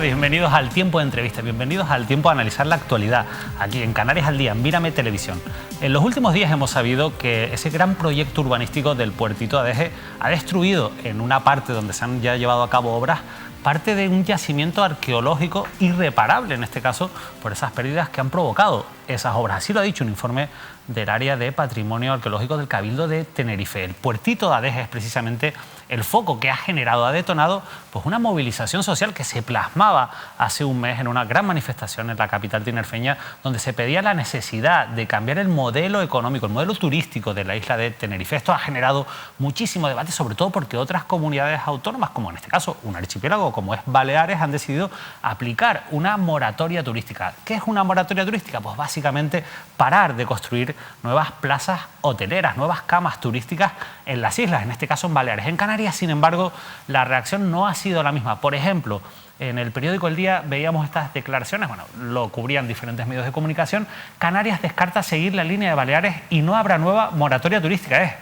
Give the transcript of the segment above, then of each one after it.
tardes, bienvenidos al Tiempo de Entrevistas, bienvenidos al Tiempo de Analizar la Actualidad, aquí en Canarias al Día, en Mírame Televisión. En los últimos días hemos sabido que ese gran proyecto urbanístico del puertito de Adeje ha destruido en una parte donde se han ya llevado a cabo obras parte de un yacimiento arqueológico irreparable, en este caso, por esas pérdidas que han provocado esas obras. Así lo ha dicho un informe del área de Patrimonio Arqueológico del Cabildo de Tenerife. El puertito de Adeje es precisamente el foco que ha generado, ha detonado pues una movilización social que se plasmaba hace un mes en una gran manifestación en la capital tinerfeña, donde se pedía la necesidad de cambiar el modelo económico, el modelo turístico de la isla de Tenerife. Esto ha generado muchísimo debate, sobre todo porque otras comunidades autónomas, como en este caso un archipiélago como es Baleares, han decidido aplicar una moratoria turística. ¿Qué es una moratoria turística? Pues básicamente parar de construir nuevas plazas hoteleras, nuevas camas turísticas en las islas, en este caso en Baleares. En Canarias, sin embargo, la reacción no ha sido la misma. Por ejemplo, en el periódico El Día veíamos estas declaraciones, bueno, lo cubrían diferentes medios de comunicación. Canarias descarta seguir la línea de Baleares y no habrá nueva moratoria turística.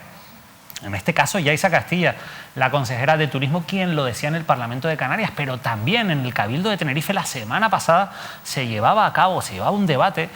En este caso, Yaisa Castilla, la consejera de Turismo, quien lo decía en el Parlamento de Canarias, pero también en el Cabildo de Tenerife la semana pasada se llevaba un debate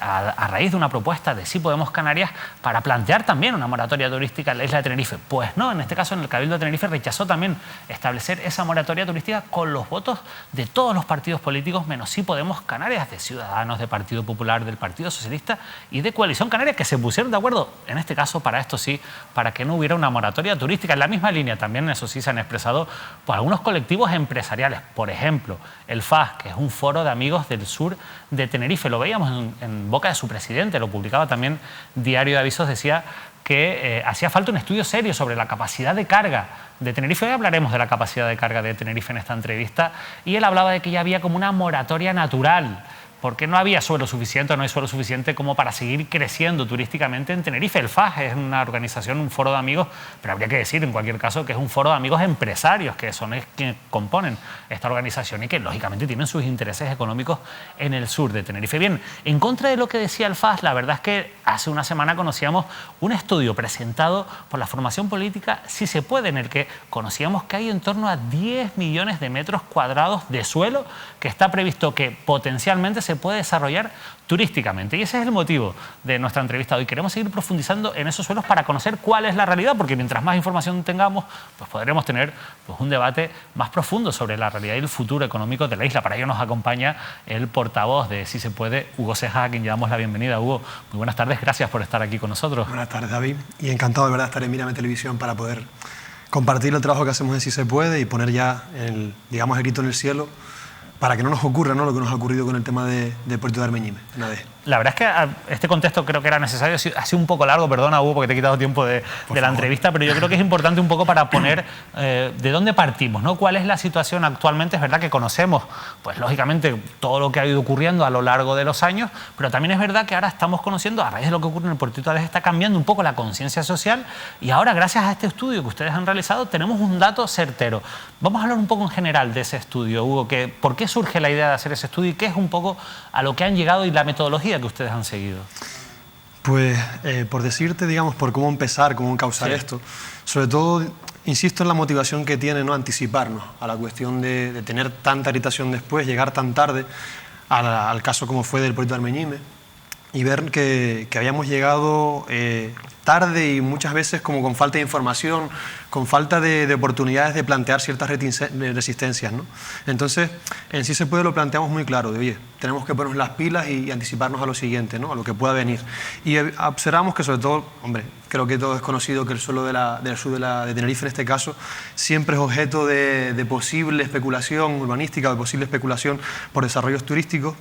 a raíz de una propuesta de Sí Podemos Canarias para plantear también una moratoria turística en la isla de Tenerife. Pues no, en este caso en el Cabildo de Tenerife rechazó también establecer esa moratoria turística con los votos de todos los partidos políticos, menos Sí Podemos Canarias, de Ciudadanos, de Partido Popular, del Partido Socialista y de Coalición Canaria, que se pusieron de acuerdo, en este caso para esto sí, para que no hubiera una moratoria turística. En la misma línea también, eso sí, se han expresado pues, algunos colectivos empresariales. Por ejemplo, el FAS, que es un foro de amigos del sur de Tenerife. Lo veíamos en boca de su presidente, lo publicaba también Diario de Avisos, decía que hacía falta un estudio serio sobre la capacidad de carga de Tenerife. Hoy hablaremos de la capacidad de carga de Tenerife en esta entrevista. Y él hablaba de que ya había como una moratoria natural, porque no había suelo suficiente, no hay suelo suficiente como para seguir creciendo turísticamente en Tenerife. El FAS es una organización, un foro de amigos, pero habría que decir en cualquier caso que es un foro de amigos empresarios, que son quienes componen esta organización y que lógicamente tienen sus intereses económicos en el sur de Tenerife. Bien, en contra de lo que decía el FAS, la verdad es que hace una semana conocíamos un estudio presentado por la formación política Sí Se Puede, en el que conocíamos que hay en torno a 10 millones de metros cuadrados de suelo que está previsto que potencialmente se puede desarrollar turísticamente. Y ese es el motivo de nuestra entrevista hoy. Queremos seguir profundizando en esos suelos para conocer cuál es la realidad, porque mientras más información tengamos, pues podremos tener pues, un debate más profundo sobre la realidad y el futuro económico de la isla. Para ello nos acompaña el portavoz de Sí Se Puede, Hugo Ceja, a quien le damos la bienvenida. Hugo, muy buenas tardes, gracias por estar aquí con nosotros. Buenas tardes, David, y encantado de verdad estar en Mírame Televisión para poder compartir el trabajo que hacemos en Sí Se Puede y poner ya el grito en el cielo para que no nos ocurra, ¿no?, lo que nos ha ocurrido con el tema de Puerto de Armeñime. La verdad es que este contexto creo que era necesario. Ha sido un poco largo, perdona, Hugo, porque te he quitado tiempo de la entrevista, pero yo creo que es importante un poco para poner de dónde partimos, ¿no? ¿Cuál es la situación actualmente? Es verdad que conocemos, pues lógicamente, todo lo que ha ido ocurriendo a lo largo de los años, pero también es verdad que ahora estamos conociendo, a raíz de lo que ocurre en el puertito de Adeje, está cambiando un poco la conciencia social y ahora, gracias a este estudio que ustedes han realizado, tenemos un dato certero. Vamos a hablar un poco en general de ese estudio, Hugo, ¿por qué surge la idea de hacer ese estudio y qué es un poco a lo que han llegado y la metodología que ustedes han seguido? Pues por decirte, digamos, por cómo empezar, cómo encauzar esto, sobre todo insisto en la motivación que tiene, ¿no?, anticiparnos a la cuestión de tener tanta irritación después, llegar tan tarde al caso como fue del puerto de Armeñime y ver que habíamos llegado tarde y muchas veces como con falta de información, con falta de oportunidades de plantear ciertas resistencias, ¿no? Entonces, en Sí Se Puede lo planteamos muy claro, de oye, tenemos que ponernos las pilas y anticiparnos a lo siguiente, ¿no?, a lo que pueda venir. Y observamos que sobre todo, hombre, creo que todo es conocido que el suelo del sur de Tenerife en este caso siempre es objeto de posible especulación urbanística, de posible especulación por desarrollos turísticos.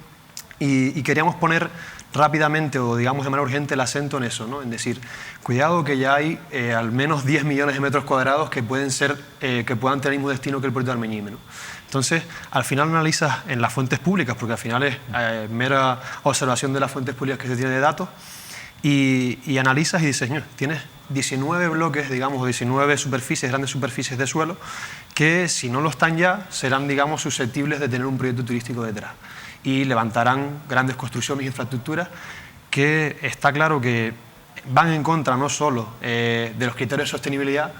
Y queríamos poner rápidamente o digamos de manera urgente el acento en eso, ¿no?, en decir, cuidado que ya hay al menos 10 millones de metros cuadrados que puedan tener el mismo destino que el puerto de Armeñime, ¿no? Entonces, al final analizas en las fuentes públicas, porque al final es mera observación de las fuentes públicas que se tiene de datos, y analizas y dices, tienes 19 bloques, digamos, 19 superficies, grandes superficies de suelo, que si no lo están ya, serán, digamos, susceptibles de tener un proyecto turístico detrás. Y levantarán grandes construcciones e infraestructuras que está claro que van en contra no solo de los criterios de sostenibilidad,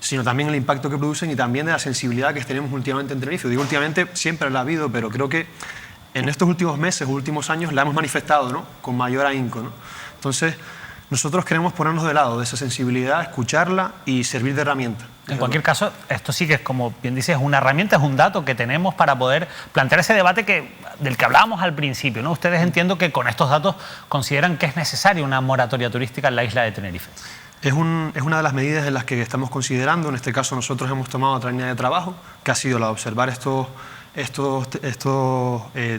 sino también el impacto que producen y también de la sensibilidad que tenemos últimamente en Tenerife. Digo últimamente, siempre la ha habido, pero creo que en estos últimos meses, últimos años, la hemos manifestado, ¿no?, con mayor ahínco, ¿no? Entonces, nosotros queremos ponernos de lado de esa sensibilidad, escucharla y servir de herramienta. En cualquier caso, esto sí que es, como bien dices, una herramienta, es un dato que tenemos para poder plantear ese debate del que hablábamos al principio, ¿no? Ustedes entiendo que con estos datos consideran que es necesaria una moratoria turística en la isla de Tenerife. Es una de las medidas en las que estamos considerando. En este caso nosotros hemos tomado otra línea de trabajo, que ha sido la de observar estos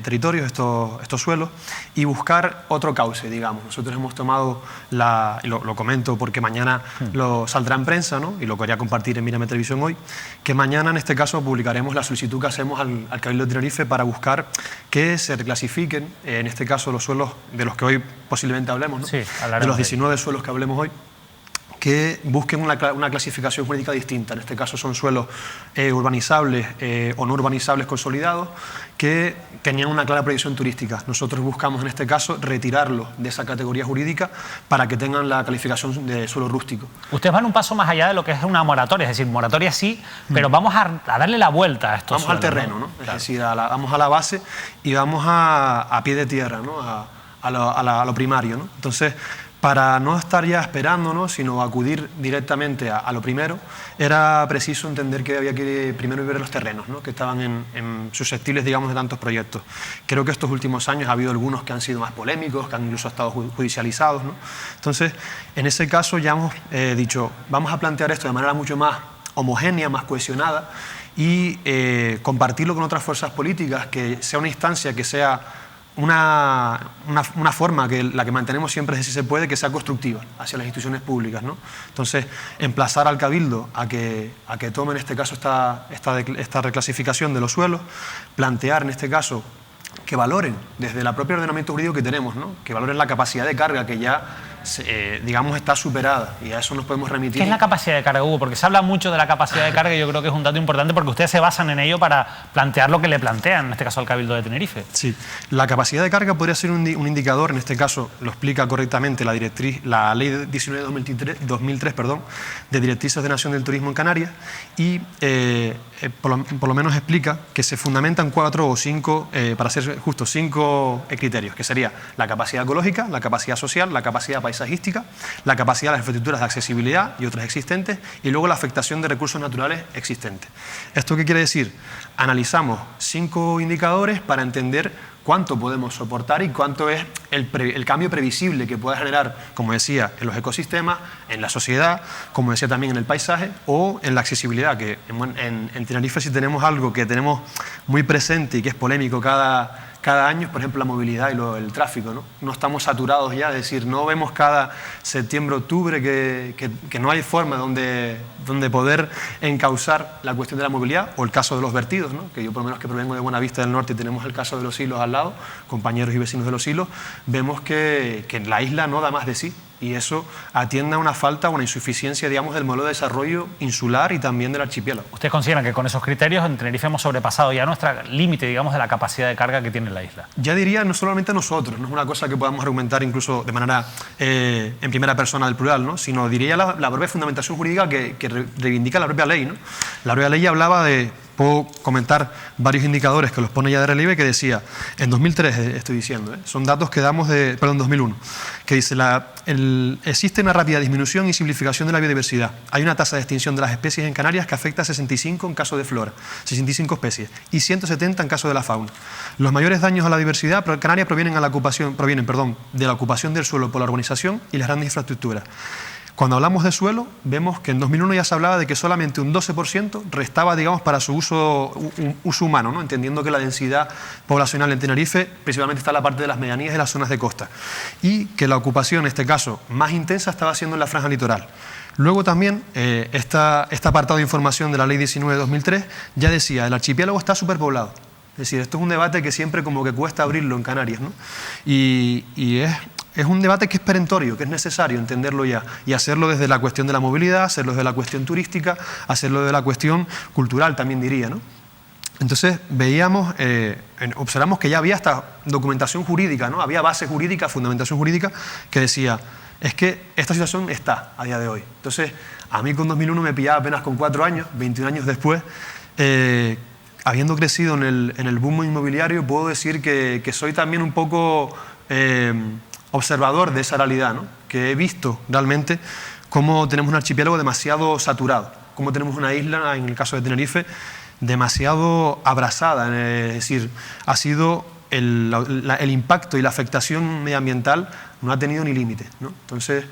territorios, estos suelos, y buscar otro cauce, digamos. Nosotros hemos tomado, lo comento porque mañana lo saldrá en prensa, ¿no?, y lo quería compartir en Mírame Televisión hoy, que mañana en este caso publicaremos la solicitud que hacemos al Cabildo de Tenerife para buscar que se reclasifiquen, en este caso los suelos de los que hoy posiblemente hablemos, ¿no?, sí, de los 19 suelos que hablemos hoy, que busquen una clasificación jurídica distinta. En este caso son suelos urbanizables o no urbanizables consolidados que tenían una clara proyección turística. Nosotros buscamos en este caso retirarlos de esa categoría jurídica para que tengan la calificación de suelo rústico. Ustedes van un paso más allá de lo que es una moratoria, es decir, moratoria sí, pero vamos a darle la vuelta a estos suelos. Vamos al terreno, ¿no? Claro. Es decir, vamos a la base y vamos a pie de tierra, ¿no?, a lo primario, ¿no? Entonces, para no estar ya esperando, ¿no?, sino acudir directamente a lo primero, era preciso entender que había que primero ver los terrenos, ¿no?, que estaban susceptibles, digamos, de tantos proyectos. Creo que estos últimos años ha habido algunos que han sido más polémicos, que han incluso estado judicializados, ¿no? Entonces, en ese caso ya hemos dicho, vamos a plantear esto de manera mucho más homogénea, más cohesionada y compartirlo con otras fuerzas políticas, que sea una instancia, que sea una forma, que la que mantenemos siempre es, si se puede, que sea constructiva hacia las instituciones públicas, ¿no? Entonces, emplazar al Cabildo a que tome en este caso esta reclasificación de los suelos, plantear en este caso que valoren desde el propio ordenamiento jurídico que tenemos, ¿no?, que valoren la capacidad de carga que ya, digamos, está superada, y a eso nos podemos remitir. ¿Qué es la capacidad de carga, Hugo? Porque se habla mucho de la capacidad de carga y yo creo que es un dato importante porque ustedes se basan en ello para plantear lo que le plantean, en este caso al Cabildo de Tenerife. Sí, la capacidad de carga podría ser un indicador, en este caso lo explica correctamente la Ley 19/2003, de Directrices de Ordenación del Turismo en Canarias, y por lo menos explica que se fundamentan 4 o 5, para ser justo, 5 criterios, que sería la capacidad ecológica, la capacidad social, la capacidad paisajística, la capacidad de las infraestructuras de accesibilidad y otras existentes, y luego la afectación de recursos naturales existentes. ¿Esto qué quiere decir? Analizamos 5 indicadores para entender cuánto podemos soportar y cuánto es el cambio previsible que pueda generar, como decía, en los ecosistemas, en la sociedad, como decía también en el paisaje o en la accesibilidad, que en Tenerife sí tenemos algo que tenemos muy presente y que es polémico cada año, por ejemplo, la movilidad y el tráfico, ¿no? No estamos saturados ya, es decir, no vemos cada septiembre, octubre que no hay forma donde poder encauzar la cuestión de la movilidad, o el caso de los vertidos, ¿no?, que yo por lo menos que provengo de Buenavista del Norte y tenemos el caso de Los Silos al lado, compañeros y vecinos de Los Silos, vemos que la isla no da más de sí. Y eso atiende a una falta, una insuficiencia, digamos, del modelo de desarrollo insular y también del archipiélago. ¿Ustedes consideran que con esos criterios en Tenerife hemos sobrepasado ya nuestro límite, digamos, de la capacidad de carga que tiene la isla? Ya diría, no solamente nosotros, no es una cosa que podamos argumentar incluso de manera en primera persona del plural, ¿no?, sino diría la propia fundamentación jurídica que reivindica la propia ley, ¿no? La propia ley hablaba de... Puedo comentar varios indicadores que los pone ya de relieve, que decía, en 2003 estoy diciendo, son datos que damos de, perdón, 2001, que dice, existe una rápida disminución y simplificación de la biodiversidad. Hay una tasa de extinción de las especies en Canarias que afecta a 65 en caso de flora, 65 especies, y 170 en caso de la fauna. Los mayores daños a la diversidad canaria provienen de la ocupación del suelo por la urbanización y las grandes infraestructuras. Cuando hablamos de suelo, vemos que en 2001 ya se hablaba de que solamente un 12% restaba, digamos, para su uso humano, ¿no?, entendiendo que la densidad poblacional en Tenerife principalmente está en la parte de las medianías y las zonas de costa, y que la ocupación, en este caso, más intensa estaba siendo en la franja litoral. Luego también, este apartado de información de la Ley 19/2003 ya decía, el archipiélago está superpoblado. Es decir, esto es un debate que siempre como que cuesta abrirlo en Canarias, ¿no? Y es un debate que es perentorio, que es necesario entenderlo ya, y hacerlo desde la cuestión de la movilidad, hacerlo desde la cuestión turística, hacerlo desde la cuestión cultural también diría, ¿no? Entonces observamos que ya había esta documentación jurídica, ¿no? Había base jurídica, fundamentación jurídica que decía, es que esta situación está a día de hoy. Entonces A mí con 2001 me pillaba apenas con 4 años, 21 años después. Habiendo crecido en el boom inmobiliario, puedo decir que soy también un poco observador de esa realidad, ¿no? Que he visto realmente cómo tenemos un archipiélago demasiado saturado, cómo tenemos una isla, en el caso de Tenerife, demasiado abrazada. Es decir, ha sido el impacto y la afectación medioambiental no ha tenido ni límite, ¿no? Entonces,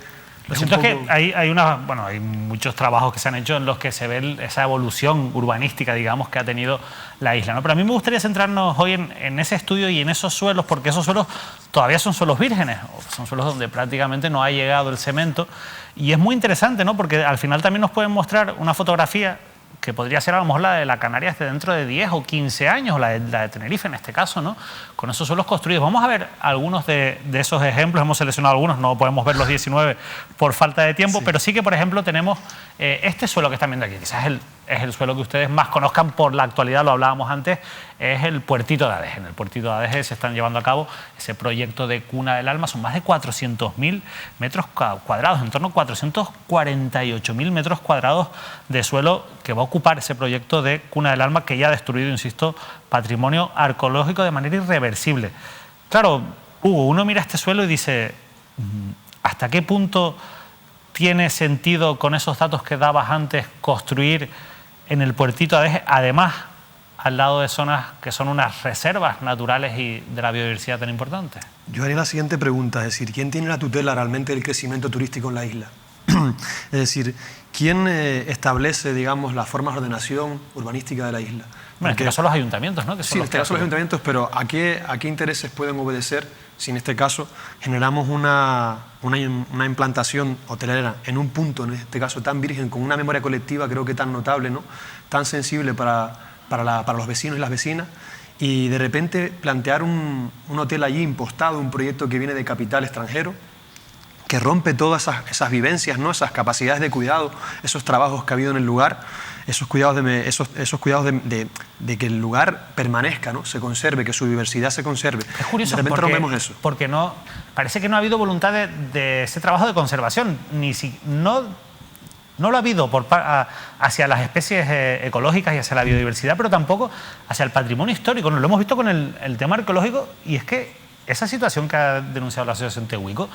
lo cierto es que hay muchos trabajos que se han hecho en los que se ve esa evolución urbanística, digamos, que ha tenido la isla, ¿no? Pero a mí me gustaría centrarnos hoy en ese estudio y en esos suelos, porque esos suelos todavía son suelos vírgenes, son suelos donde prácticamente no ha llegado el cemento. Y es muy interesante, ¿no? Porque al final también nos pueden mostrar una fotografía que podría ser a lo mejor la de la Canarias de dentro de 10 o 15 años, o la de Tenerife en este caso, ¿no? Con esos suelos construidos. Vamos a ver algunos de esos ejemplos, hemos seleccionado algunos, no podemos ver los 19 por falta de tiempo, sí. Pero sí que, por ejemplo, tenemos este suelo que están viendo aquí, quizás es el suelo que ustedes más conozcan por la actualidad, lo hablábamos antes, es el Puertito de Adeje. En el Puertito de Adeje se están llevando a cabo ese proyecto de Cuna del Alma, son más de 400.000 metros cuadrados, en torno a 448.000 metros cuadrados de suelo que va a ocupar ese proyecto de Cuna del Alma, que ya ha destruido, insisto, patrimonio arqueológico de manera irreversible. Claro, Hugo, uno mira este suelo y dice, ¿hasta qué punto tiene sentido, con esos datos que dabas antes, construir en el Puertito de Adeje, además al lado de zonas que son unas reservas naturales y de la biodiversidad tan importantes? Yo haría la siguiente pregunta, es decir, ¿quién tiene la tutela realmente del crecimiento turístico en la isla? Es decir, ¿quién establece, digamos, las formas de ordenación urbanística de la isla? Bueno, en este caso son los ayuntamientos, ¿no? Sí, en este caso son los ayuntamientos, pero ¿a qué intereses pueden obedecer si en este caso generamos una implantación hotelera en un punto, en este caso tan virgen, con una memoria colectiva creo que tan notable, ¿no? Tan sensible para los vecinos y las vecinas, y de repente plantear un hotel allí impostado, un proyecto que viene de capital extranjero, que rompe todas esas vivencias, ¿no? Esas capacidades de cuidado, esos trabajos que ha habido en el lugar, esos cuidados de que el lugar permanezca, ¿no? Se conserve, que su diversidad se conserve. Es curioso, de repente rompemos eso. Porque parece que no ha habido voluntad de ese trabajo de conservación, no lo ha habido hacia las especies ecológicas y hacia la biodiversidad, pero tampoco hacia el patrimonio histórico. Lo hemos visto con el tema arqueológico, y es que esa situación que ha denunciado la Asociación Tehuico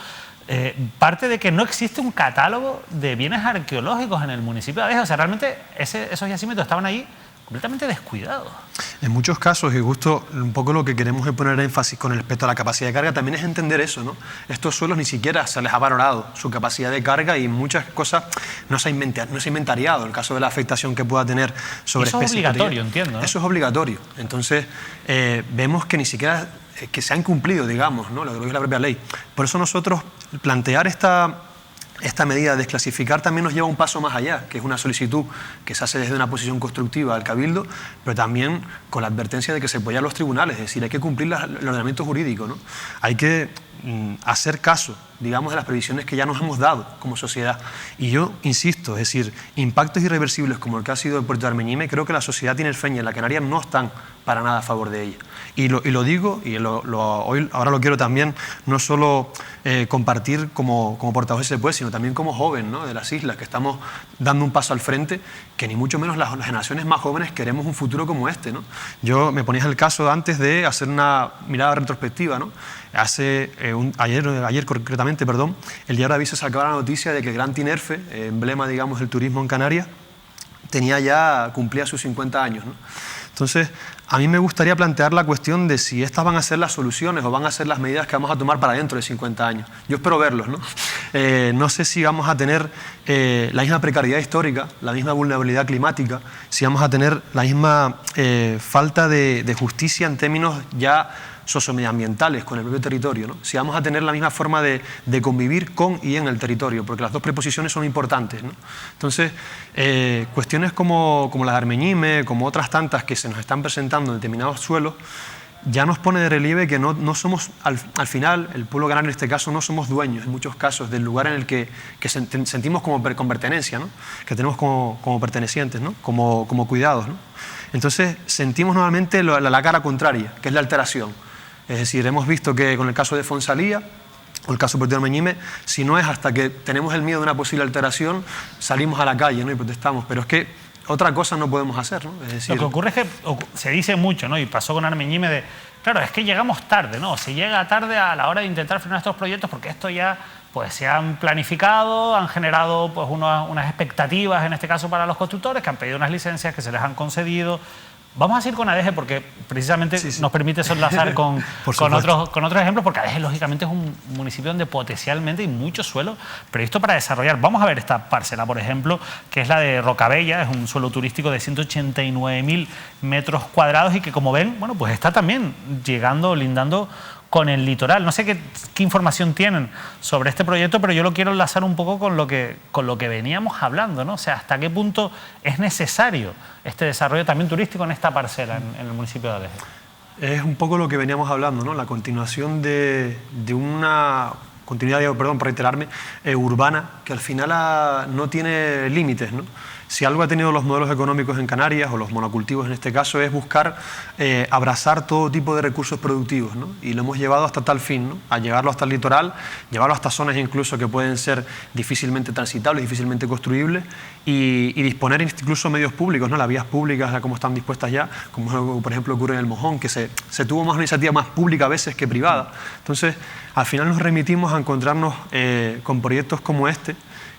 parte de que no existe un catálogo de bienes arqueológicos en el municipio de Adeje. O sea, realmente esos yacimientos estaban ahí completamente descuidados. En muchos casos, y justo un poco lo que queremos es poner énfasis con respecto a la capacidad de carga, también es entender eso, ¿no? Estos suelos ni siquiera se les ha valorado su capacidad de carga, y muchas cosas no se ha inventariado. El caso de la afectación que pueda tener sobre especies. Eso es obligatorio, entiendo, ¿no? Eso es obligatorio. Entonces, vemos que ni siquiera que se han cumplido, digamos, ¿no? Lo que es la propia ley. Por eso nosotros plantear esta medida de desclasificar también nos lleva un paso más allá, que es una solicitud que se hace desde una posición constructiva al Cabildo, pero también con la advertencia de que se apoya a los tribunales. Es decir, hay que cumplir el ordenamiento jurídico, ¿no? Hay que hacer caso, digamos, de las previsiones que ya nos hemos dado como sociedad. Y yo insisto, es decir, impactos irreversibles como el que ha sido el puerto de Armeñime, creo que la sociedad tinerfeña y la Canarias no están para nada a favor de ella. Y lo digo, y hoy ahora lo quiero también, no solo compartir como portavoz de ese pueblo, sino también como joven, ¿no? De las islas, que estamos dando un paso al frente, que ni mucho menos las generaciones más jóvenes queremos un futuro como este, ¿no? Yo me ponía el caso antes de hacer una mirada retrospectiva, ¿no? Ayer concretamente, el diario Avisa sacaba la noticia de que el Gran Tinerfe, emblema, digamos, del turismo en Canarias, cumplía sus 50 años, ¿no? Entonces, a mí me gustaría plantear la cuestión de si estas van a ser las soluciones o van a ser las medidas que vamos a tomar para dentro de 50 años. Yo espero verlos, ¿no? No sé si vamos a tener la misma precariedad histórica, la misma vulnerabilidad climática, si vamos a tener la misma falta de justicia en términos ya sociomedioambientales con el propio territorio, ¿no? Si vamos a tener la misma forma de convivir con y en el territorio, porque las dos preposiciones son importantes, ¿no? Entonces, cuestiones como la de Armeñime, como otras tantas que se nos están presentando en determinados suelos, ya nos pone de relieve que no somos, al final, el pueblo canario en este caso, no somos dueños en muchos casos del lugar en el que sentimos con pertenencia, ¿no? Que tenemos como pertenecientes, ¿no? Como cuidados, ¿no? Entonces, sentimos normalmente la cara contraria, que es la alteración. Es decir, hemos visto que con el caso de Fonsalía, o el caso Puerto Armeñime, si no es hasta que tenemos el miedo de una posible alteración, salimos a la calle, ¿no? Y protestamos. Pero es que otra cosa no podemos hacer, ¿no? Es decir, lo que ocurre es que se dice mucho, ¿no? Y pasó con Armeñime de, claro, es que llegamos tarde, ¿no? Se llega tarde a la hora de intentar frenar estos proyectos porque esto ya pues se han planificado, han generado pues unas expectativas, en este caso para los constructores, que han pedido unas licencias que se les han concedido. Vamos a seguir con ADEGE porque precisamente nos permite enlazar con otros ejemplos, porque ADEGE lógicamente es un municipio donde potencialmente hay mucho suelo previsto para desarrollar. Vamos a ver esta parcela, por ejemplo, que es la de Rocabella, es un suelo turístico de 189.000 metros cuadrados y que, como ven, bueno, pues está también lindando con el litoral. No sé qué información tienen sobre este proyecto, pero yo lo quiero enlazar un poco con lo que veníamos hablando, ¿no? O sea, hasta qué punto es necesario este desarrollo también turístico en esta parcela, en el municipio de ADEGE. Es un poco lo que veníamos hablando, ¿no? La continuación de una continuidad, perdón por reiterarme, urbana, que al final no tiene límites, ¿no? Si algo ha tenido los modelos económicos en Canarias, o los monocultivos en este caso, es buscar abrazar todo tipo de recursos productivos, ¿no? Y lo hemos llevado hasta tal fin, ¿no? A llevarlo hasta el litoral, llevarlo hasta zonas incluso que pueden ser difícilmente transitables, difícilmente construibles, y disponer incluso medios públicos, ¿no? Las vías públicas, como están dispuestas ya, como por ejemplo ocurre en el Mojón, que se tuvo más una iniciativa más pública a veces que privada. Entonces, al final nos remitimos a encontrarnos con proyectos como este,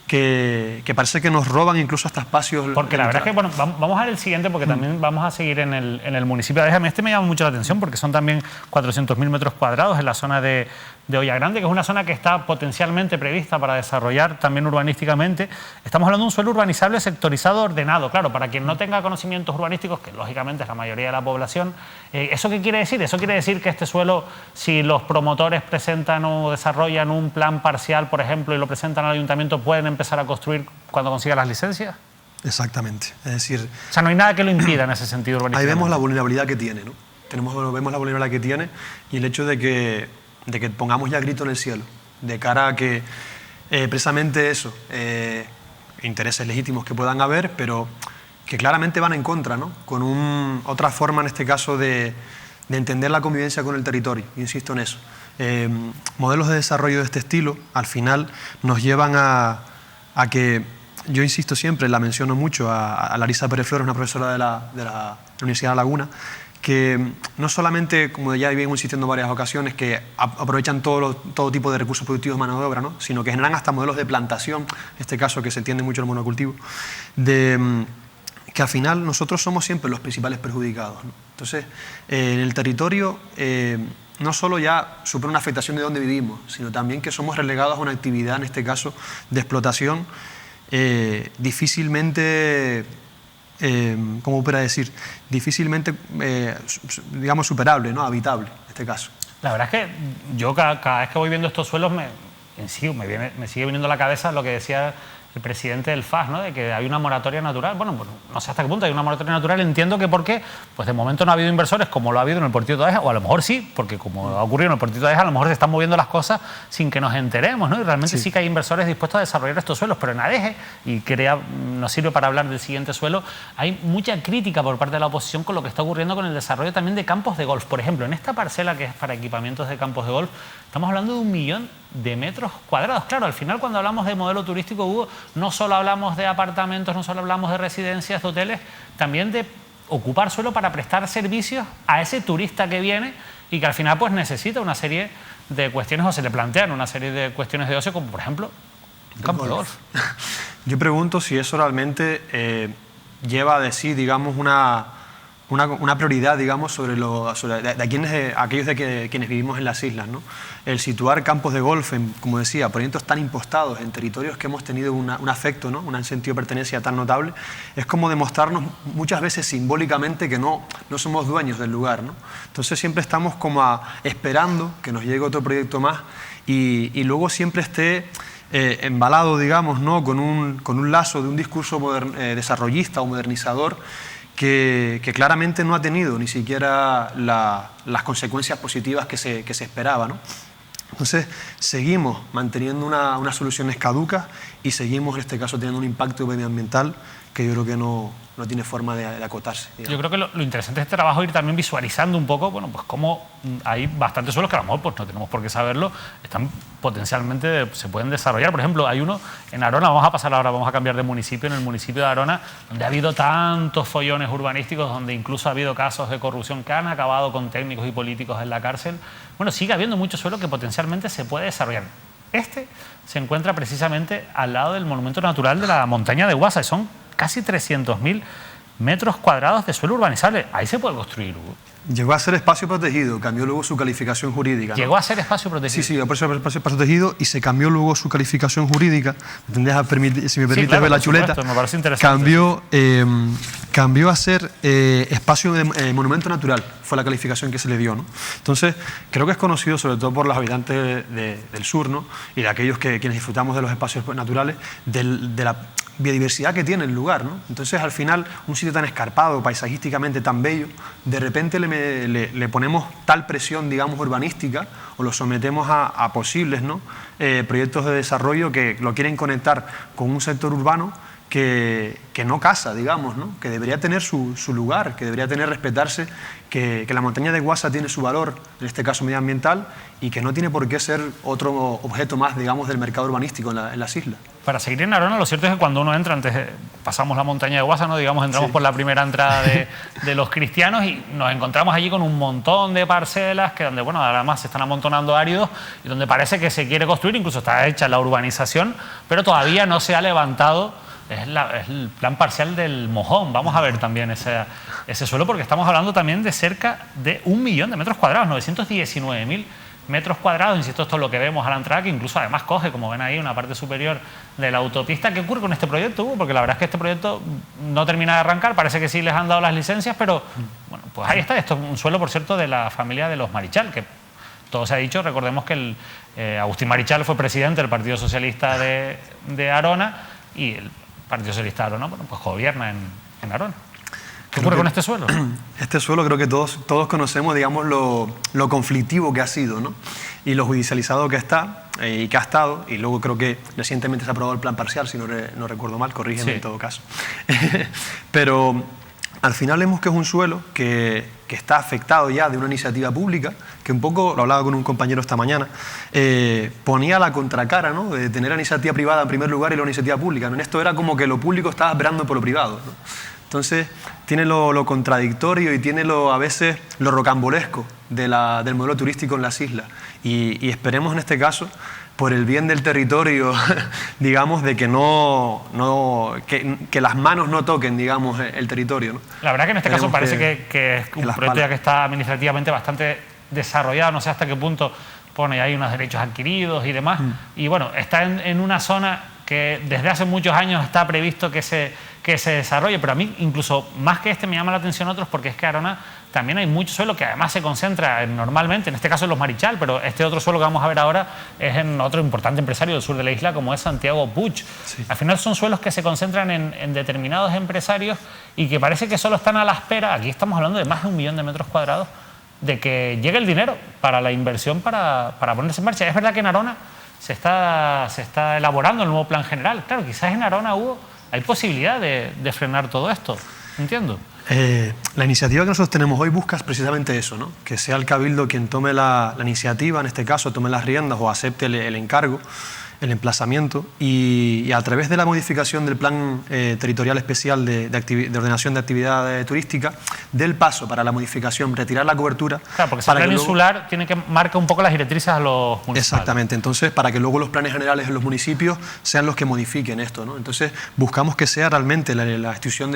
que parece que nos roban incluso hasta espacios. Porque la verdad es que, bueno, vamos a ver el siguiente, porque también vamos a seguir en el municipio de ADEGE. Este me llama mucho la atención porque son también 400.000 metros cuadrados en la zona de Olla Grande, que es una zona que está potencialmente prevista para desarrollar también urbanísticamente. Estamos hablando de un suelo urbanizable sectorizado ordenado. Claro, para quien no tenga conocimientos urbanísticos, que lógicamente es la mayoría de la población, ¿eso qué quiere decir? Eso quiere decir que este suelo, si los promotores presentan o desarrollan un plan parcial, por ejemplo, y lo presentan al ayuntamiento, ¿pueden empezar a construir cuando consigan las licencias? Exactamente. Es decir, o sea, no hay nada que lo impida en ese sentido urbanístico. Ahí vemos la vulnerabilidad que tiene, ¿no? Vemos la vulnerabilidad que tiene y el hecho de que pongamos ya grito en el cielo, de cara a que precisamente eso, intereses legítimos que puedan haber, pero que claramente van en contra, ¿no? Con otra forma, en este caso, de entender la convivencia con el territorio. Insisto en eso. Modelos de desarrollo de este estilo, al final, nos llevan a que, yo insisto siempre, la menciono mucho, a Larisa Pérez Flores, una profesora de la Universidad de La Laguna, que no solamente, como ya vengo insistiendo en varias ocasiones, que aprovechan todo tipo de recursos productivos de mano de obra, ¿no? Sino que generan hasta modelos de plantación, en este caso que se entiende mucho el monocultivo, que al final nosotros somos siempre los principales perjudicados, ¿no? Entonces, en el territorio no solo ya supone una afectación de donde vivimos, sino también que somos relegados a una actividad, en este caso, de explotación difícilmente... ¿cómo pudiera decir? Difícilmente, digamos, superable, ¿no? Habitable, en este caso. La verdad es que yo cada vez que voy viendo estos suelos me sigue viniendo a la cabeza lo que decía el presidente del FAS, ¿no? De que hay una moratoria natural. Bueno, no sé hasta qué punto hay una moratoria natural. Entiendo que porque pues de momento no ha habido inversores como lo ha habido en el Puertito de ADEGE, o a lo mejor sí, porque como ha ocurrido en el Puertito de ADEGE, a lo mejor se están moviendo las cosas sin que nos enteremos, ¿no? Y realmente sí que hay inversores dispuestos a desarrollar estos suelos, pero en ADEGE, y nos sirve para hablar del siguiente suelo, hay mucha crítica por parte de la oposición con lo que está ocurriendo con el desarrollo también de campos de golf. Por ejemplo, en esta parcela que es para equipamientos de campos de golf, estamos hablando de 1 millón de metros cuadrados. Claro, al final cuando hablamos de modelo turístico, Hugo, no solo hablamos de apartamentos, no solo hablamos de residencias, de hoteles, también de ocupar suelo para prestar servicios a ese turista que viene y que al final pues necesita una serie de cuestiones, o se le plantean una serie de cuestiones de ocio, como por ejemplo un campo de golf. Yo pregunto si eso realmente lleva de sí, digamos, una prioridad, digamos, sobre aquellos de quienes vivimos en las islas, ¿no? El situar campos de golf, como decía, proyectos tan impostados en territorios que hemos tenido un afecto, ¿no? Un sentido de pertenencia tan notable, es como demostrarnos muchas veces simbólicamente que no somos dueños del lugar, ¿no? Entonces siempre estamos como esperando que nos llegue otro proyecto más y luego siempre esté embalado, digamos, ¿no? con un lazo de un discurso desarrollista o modernizador que claramente no ha tenido ni siquiera las consecuencias positivas que se esperaba, ¿no? Entonces, seguimos manteniendo unas soluciones caducas y seguimos, en este caso, teniendo un impacto medioambiental que yo creo que no tiene forma de acotarse, digamos. Yo creo que lo interesante de este trabajo es ir también visualizando un poco, bueno, pues cómo hay bastantes suelos que a lo mejor pues no tenemos por qué saberlo, están potencialmente, se pueden desarrollar. Por ejemplo, hay uno en Arona, vamos a cambiar de municipio, en el municipio de Arona, donde ha habido tantos follones urbanísticos, donde incluso ha habido casos de corrupción que han acabado con técnicos y políticos en la cárcel. Bueno, sigue habiendo mucho suelo que potencialmente se puede desarrollar. Este se encuentra precisamente al lado del monumento natural de la montaña de Guasa, y son casi 300.000 metros cuadrados de suelo urbanizable. Ahí se puede construir, Hugo. Llegó a ser espacio protegido, cambió luego su calificación jurídica, ¿no? Llegó a ser espacio protegido. Sí, por eso espacio protegido, y se cambió luego su calificación jurídica. Si me permites claro, ver la chuleta, supuesto, me parece interesante. cambió a ser espacio de monumento natural, fue la calificación que se le dio, ¿no? Entonces, creo que es conocido sobre todo por los habitantes del sur, ¿no? Y de aquellos quienes disfrutamos de los espacios naturales, de la biodiversidad que tiene el lugar, ¿no? Entonces, al final, un sitio tan escarpado, paisajísticamente tan bello, de repente le ponemos tal presión, digamos, urbanística, o lo sometemos a posibles, ¿no? Proyectos de desarrollo que lo quieren conectar con un sector urbano que no casa, digamos, ¿no? Que debería tener su lugar, que debería respetarse, que la montaña de Guasa tiene su valor, en este caso medioambiental, y que no tiene por qué ser otro objeto más, digamos, del mercado urbanístico en las islas. Para seguir en Arona, lo cierto es que cuando uno entra, pasamos la montaña de Guasa, ¿no? Digamos, entramos por la primera entrada de los cristianos y nos encontramos allí con un montón de parcelas donde, bueno, además se están amontonando áridos y donde parece que se quiere construir, incluso está hecha la urbanización, pero todavía no se ha levantado. Es el plan parcial del Mojón. Vamos a ver también ese suelo, porque estamos hablando también de cerca de 1 millón de metros cuadrados, 919.000 metros cuadrados. Insisto, esto es lo que vemos a la entrada, que incluso además coge, como ven ahí, una parte superior de la autopista. ¿Qué ocurre con este proyecto, Hugo? Porque la verdad es que este proyecto no termina de arrancar, parece que sí les han dado las licencias, pero bueno, pues ahí está. Esto es un suelo, por cierto, de la familia de los Marichal, que todo se ha dicho. Recordemos que Agustín Marichal fue presidente del Partido Socialista de Arona, y el Partido Socialista de Arona, bueno, pues gobierna en Arona. ¿Qué ocurre con este suelo? Este suelo creo que todos conocemos, digamos, lo conflictivo que ha sido, ¿no? Y lo judicializado que está y que ha estado, y luego creo que recientemente se ha aprobado el plan parcial, si no recuerdo mal, corrígeme en todo caso. Pero al final vemos que es un suelo que está afectado ya de una iniciativa pública, que un poco, lo hablaba con un compañero esta mañana, ponía la contracara, ¿no? De tener la iniciativa privada en primer lugar y la iniciativa pública, ¿no? En esto era como que lo público estaba esperando por lo privado, ¿no? Entonces, tiene lo contradictorio y tiene a veces lo rocambolesco del modelo turístico en las islas. Y esperemos en este caso, por el bien del territorio, digamos, de que que las manos no toquen, digamos, el territorio, ¿no? La verdad que en este caso parece que es un proyecto ya que está administrativamente bastante desarrollado, no sé hasta qué punto pone ahí unos derechos adquiridos y demás. Y bueno, está en una zona que desde hace muchos años está previsto que se desarrolle, pero a mí incluso más que me llama la atención otros, porque es que Arona también hay mucho suelo que además se concentra normalmente, en este caso en los Marichal, pero este otro suelo que vamos a ver ahora es en otro importante empresario del sur de la isla, como es Santiago Puig. Sí. Al final son suelos que se concentran en determinados empresarios y que parece que solo están a la espera, aquí estamos hablando de más de 1 millón de metros cuadrados, de que llegue el dinero para la inversión para ponerse en marcha. Es verdad que en Arona se está elaborando el nuevo plan general. Claro, quizás en Arona, Hugo, hay posibilidad de frenar todo esto. Entiendo. La iniciativa que nosotros tenemos hoy busca precisamente eso, ¿no? Que sea el Cabildo quien tome la iniciativa, en este caso, tome las riendas o acepte el encargo, el emplazamiento, y a través de la modificación del Plan Territorial Especial de Ordenación de Actividad Turística, del paso para la modificación, retirar la cobertura. Claro, porque el plan insular tiene que marcar un poco las directrices a los municipios. Exactamente, entonces para que luego los planes generales en los municipios sean los que modifiquen esto, ¿no? Entonces buscamos que sea realmente la institución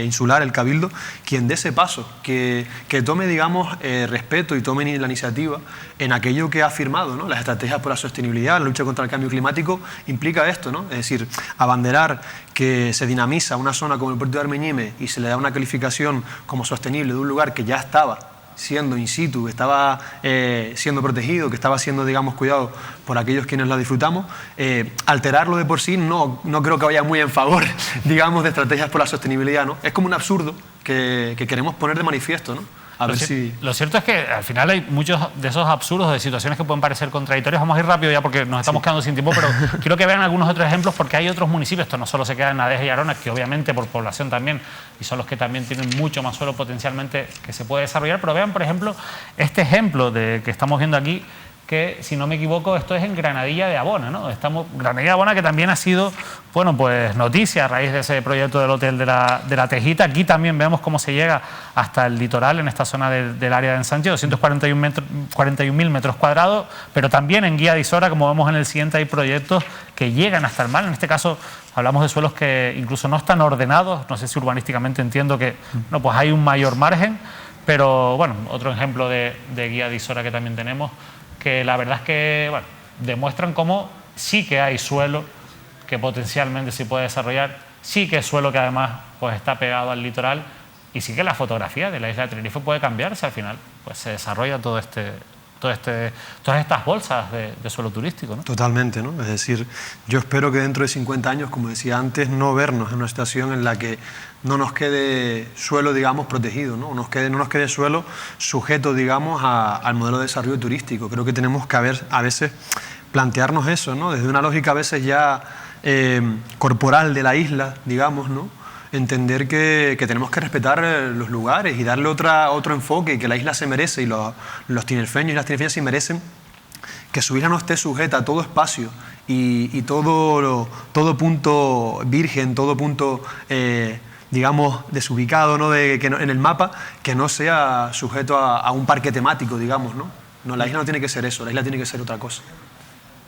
insular, el Cabildo, quien dé ese paso, que tome, digamos, respeto y tome la iniciativa en aquello que ha firmado, ¿no? Las estrategias por la sostenibilidad, la lucha contra el cambio climático implica esto, ¿no? Es decir, abanderar que se dinamiza una zona como el puerto de Armeñime y se le da una calificación como sostenible de un lugar que ya estaba siendo in situ, que estaba siendo protegido, que estaba siendo, digamos, cuidado por aquellos quienes la disfrutamos. Alterarlo de por sí no creo que vaya muy en favor, digamos, de estrategias por la sostenibilidad, ¿no? Es como un absurdo que queremos poner de manifiesto, ¿no? a ver si... Lo cierto es que al final hay muchos de esos absurdos, de situaciones que pueden parecer contradictorias. Vamos a ir rápido ya porque nos estamos quedando sin tiempo, pero quiero que vean algunos otros ejemplos porque hay otros municipios, esto no solo se queda en Adeje y Aronas, que obviamente por población también, y son los que también tienen mucho más suelo potencialmente que se puede desarrollar, pero vean, por ejemplo, este ejemplo que estamos viendo aquí, que si no me equivoco esto es en Granadilla de Abona, ¿no? Granadilla de Abona, que también ha sido, bueno, pues noticia a raíz de ese proyecto del hotel de la Tejita. Aquí también vemos cómo se llega hasta el litoral en esta zona del área de ensanche, 241.000 metros cuadrados, pero también en Guía de Isora, como vemos en el siguiente, hay proyectos que llegan hasta el mar. En este caso hablamos de suelos que incluso no están ordenados, no sé si urbanísticamente entiendo que no, pues hay un mayor margen, pero bueno, otro ejemplo de Guía de Isora que también tenemos, que la verdad es que bueno, demuestran cómo sí que hay suelo que potencialmente se puede desarrollar, sí que es suelo que además pues está pegado al litoral y sí que la fotografía de la isla de Tenerife puede cambiarse al final, pues se desarrolla todas estas bolsas de suelo turístico, ¿no? Totalmente, ¿no? Es decir, yo espero que dentro de 50 años, como decía antes, no vernos en una situación en la que no nos quede suelo, digamos, protegido, ¿no? No nos quede suelo sujeto, digamos, al modelo de desarrollo turístico. Creo que tenemos que a veces plantearnos eso, ¿no? Desde una lógica a veces ya corporal de la isla, digamos, ¿no? Entender que tenemos que respetar los lugares y darle otro enfoque, y que la isla se merece, y los tinerfeños y las tinerfeñas se merecen que su isla no esté sujeta a todo espacio y todo punto virgen, todo punto, digamos, desubicado, ¿no? En el mapa, que no sea sujeto a un parque temático, digamos, ¿no? No, la isla no tiene que ser eso, la isla tiene que ser otra cosa.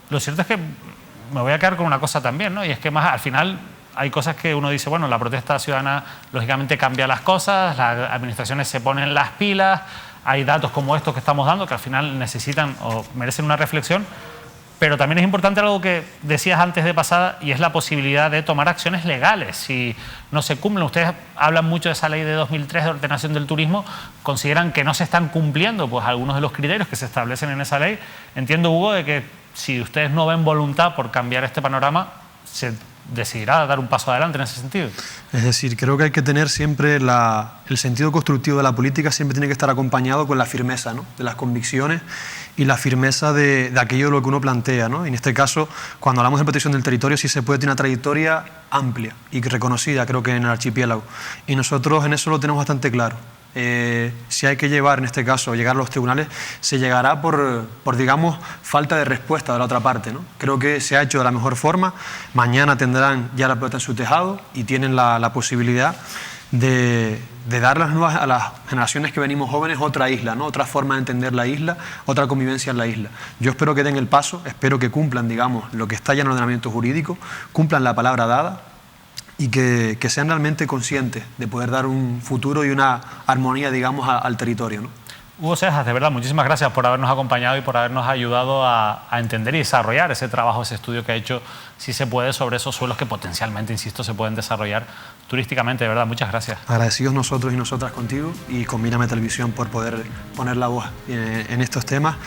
Lo cierto es que me voy a quedar con una cosa también, ¿no? Y es que más al final hay cosas que uno dice, bueno, la protesta ciudadana lógicamente cambia las cosas, las administraciones se ponen las pilas, hay datos como estos que estamos dando que al final necesitan o merecen una reflexión, pero también es importante algo que decías antes de pasada, y es la posibilidad de tomar acciones legales si no se cumplen. Ustedes hablan mucho de esa ley de 2003 de ordenación del turismo, consideran que no se están cumpliendo pues algunos de los criterios que se establecen en esa ley. Entiendo, Hugo, de que si ustedes no ven voluntad por cambiar este panorama, se decidirá dar un paso adelante en ese sentido. Es decir, creo que hay que tener siempre el sentido constructivo de la política, siempre tiene que estar acompañado con la firmeza, ¿no? De las convicciones y la firmeza de aquello de lo que uno plantea, ¿no? Y en este caso, cuando hablamos de protección del territorio, sí se puede tener una trayectoria amplia y reconocida, creo que en el archipiélago. Y nosotros en eso lo tenemos bastante claro. Si hay que llegar, en este caso, llegar a los tribunales, se llegará por digamos, falta de respuesta de la otra parte, ¿no? Creo que se ha hecho de la mejor forma. Mañana tendrán ya la pelota en su tejado y tienen la posibilidad de dar a las generaciones que venimos jóvenes otra isla, ¿no? Otra forma de entender la isla, otra convivencia en la isla. Yo espero que den el paso, espero que cumplan, digamos, lo que está ya en el ordenamiento jurídico, cumplan la palabra dada, y que sean realmente conscientes de poder dar un futuro y una armonía, digamos, al territorio, ¿no? Hugo Sejas, de verdad, muchísimas gracias por habernos acompañado y por habernos ayudado a entender y desarrollar ese trabajo, ese estudio que ha hecho, si se puede, sobre esos suelos que potencialmente, insisto, se pueden desarrollar turísticamente. De verdad, muchas gracias. Agradecidos nosotros y nosotras contigo y con Mírame Televisión por poder poner la voz en estos temas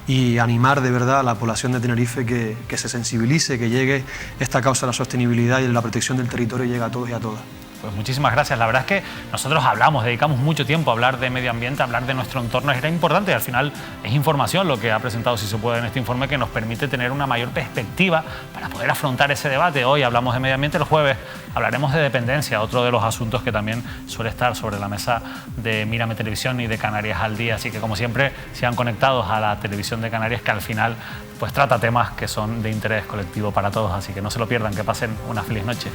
y animar de verdad a la población de Tenerife que se sensibilice, que llegue esta causa de la sostenibilidad y de la protección del territorio, llegue a todos y a todas. Pues muchísimas gracias. La verdad es que nosotros dedicamos mucho tiempo a hablar de medio ambiente, a hablar de nuestro entorno. Era importante y al final es información lo que ha presentado, si se puede, en este informe, que nos permite tener una mayor perspectiva para poder afrontar ese debate. Hoy hablamos de medio ambiente, el jueves hablaremos de dependencia, otro de los asuntos que también suele estar sobre la mesa de Mírame Televisión y de Canarias al Día. Así que, como siempre, sean conectados a la televisión de Canarias, que al final pues trata temas que son de interés colectivo para todos. Así que no se lo pierdan, que pasen una feliz noche.